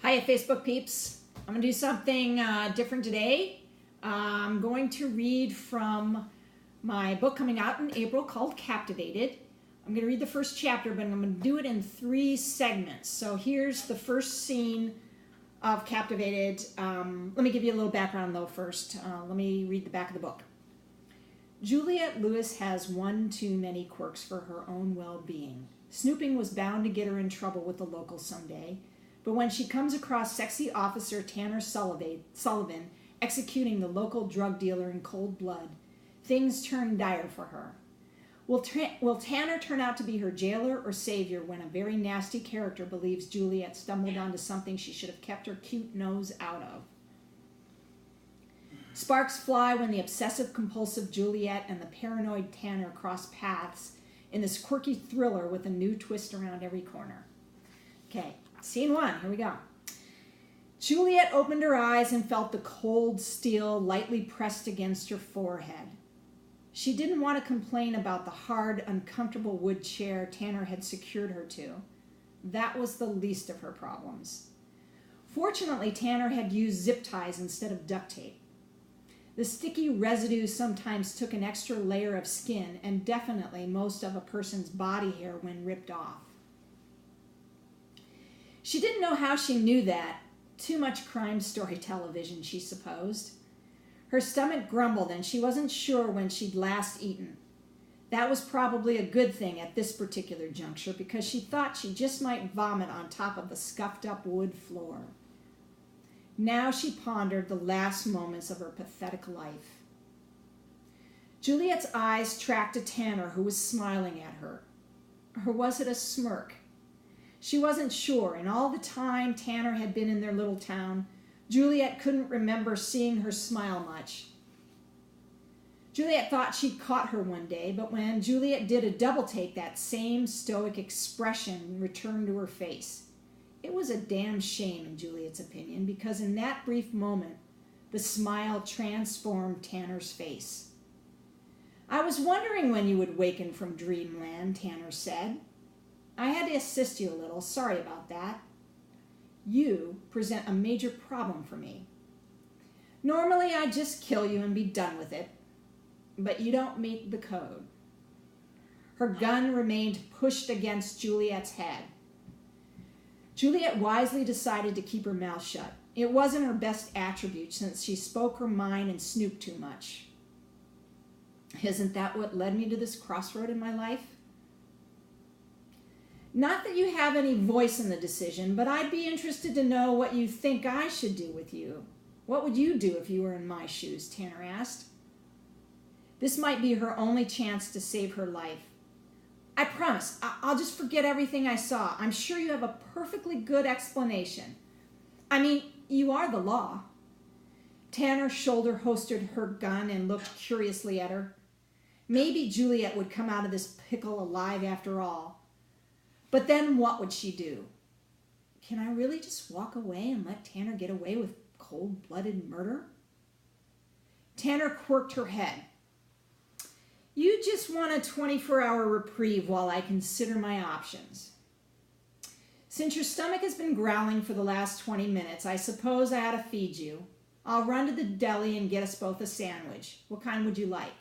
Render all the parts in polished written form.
Hiya, Facebook peeps. I'm going to do something different today. I'm going to read from my book coming out in April called Captivated. I'm going to read the first chapter, but I'm going to do it in 3 segments. So here's the first scene of Captivated. Let me give you a little background, though, first. Let me read the back of the book. Juliet Lewis has one too many quirks for her own well-being. Snooping was bound to get her in trouble with the locals someday. But when she comes across sexy officer Tanner Sullivan executing the local drug dealer in cold blood, things turn dire for her. Will Tanner turn out to be her jailer or savior when a very nasty character believes Juliet stumbled onto something she should have kept her cute nose out of? Sparks fly when the obsessive-compulsive Juliet and the paranoid Tanner cross paths in this quirky thriller with a new twist around every corner. Okay. Scene 1, here we go. Juliet opened her eyes and felt the cold steel lightly pressed against her forehead. She didn't want to complain about the hard, uncomfortable wood chair Tanner had secured her to. That was the least of her problems. Fortunately, Tanner had used zip ties instead of duct tape. The sticky residue sometimes took an extra layer of skin and definitely most of a person's body hair when ripped off. She didn't know how she knew that. Too much crime story television, she supposed. Her stomach grumbled and she wasn't sure when she'd last eaten. That was probably a good thing at this particular juncture because she thought she just might vomit on top of the scuffed up wood floor. Now she pondered the last moments of her pathetic life. Juliet's eyes tracked a Tanner who was smiling at her. Or was it a smirk? She wasn't sure, and all the time Tanner had been in their little town, Juliet couldn't remember seeing her smile much. Juliet thought she'd caught her one day, but when Juliet did a double take, that same stoic expression returned to her face. It was a damn shame, in Juliet's opinion, because in that brief moment, the smile transformed Tanner's face. "I was wondering when you would waken from dreamland," Tanner said. "I had to assist you a little. Sorry about that. You present a major problem for me. Normally, I'd just kill you and be done with it. But you don't meet the code." Her gun remained pushed against Juliet's head. Juliet wisely decided to keep her mouth shut. It wasn't her best attribute since she spoke her mind and snooped too much. "Isn't that what led me to this crossroad in my life? Not that you have any voice in the decision, but I'd be interested to know what you think I should do with you. What would you do if you were in my shoes?" Tanner asked. This might be her only chance to save her life. "I promise, I'll just forget everything I saw. I'm sure you have a perfectly good explanation. I mean, you are the law." Tanner shoulder-holstered her gun and looked curiously at her. Maybe Juliet would come out of this pickle alive after all. But then what would she do? Can I really just walk away and let Tanner get away with cold-blooded murder? Tanner quirked her head. "You just want a 24-hour reprieve while I consider my options. Since your stomach has been growling for the last 20 minutes, I suppose I ought to feed you. I'll run to the deli and get us both a sandwich. What kind would you like?"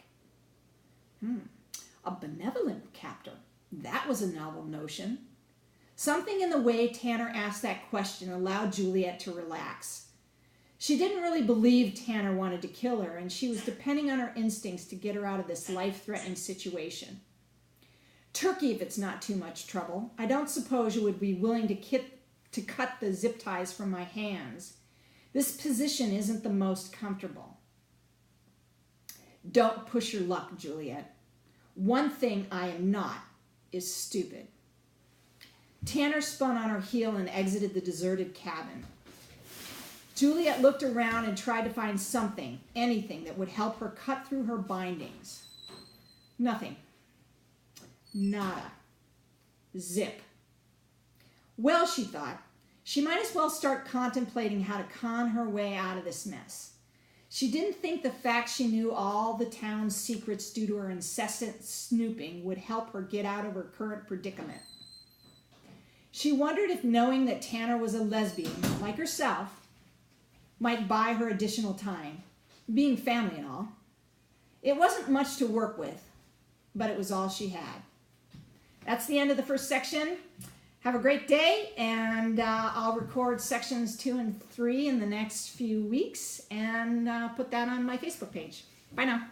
A benevolent captor. That was a novel notion. Something in the way Tanner asked that question allowed Juliet to relax. She didn't really believe Tanner wanted to kill her, and she was depending on her instincts to get her out of this life-threatening situation. "Turkey, if it's not too much trouble. I don't suppose you would be willing to cut the zip ties from my hands. This position isn't the most comfortable." "Don't push your luck, Juliet. One thing I am not is stupid." Tanner spun on her heel and exited the deserted cabin. Juliet looked around and tried to find something, anything that would help her cut through her bindings. Nothing. Nada. Zip. Well, she thought, she might as well start contemplating how to con her way out of this mess. She didn't think the fact she knew all the town's secrets due to her incessant snooping would help her get out of her current predicament. She wondered if knowing that Tanner was a lesbian, like herself, might buy her additional time, being family and all. It wasn't much to work with, but it was all she had. That's the end of the first section. Have a great day, and I'll record sections 2 and 3 in the next few weeks and put that on my Facebook page. Bye now.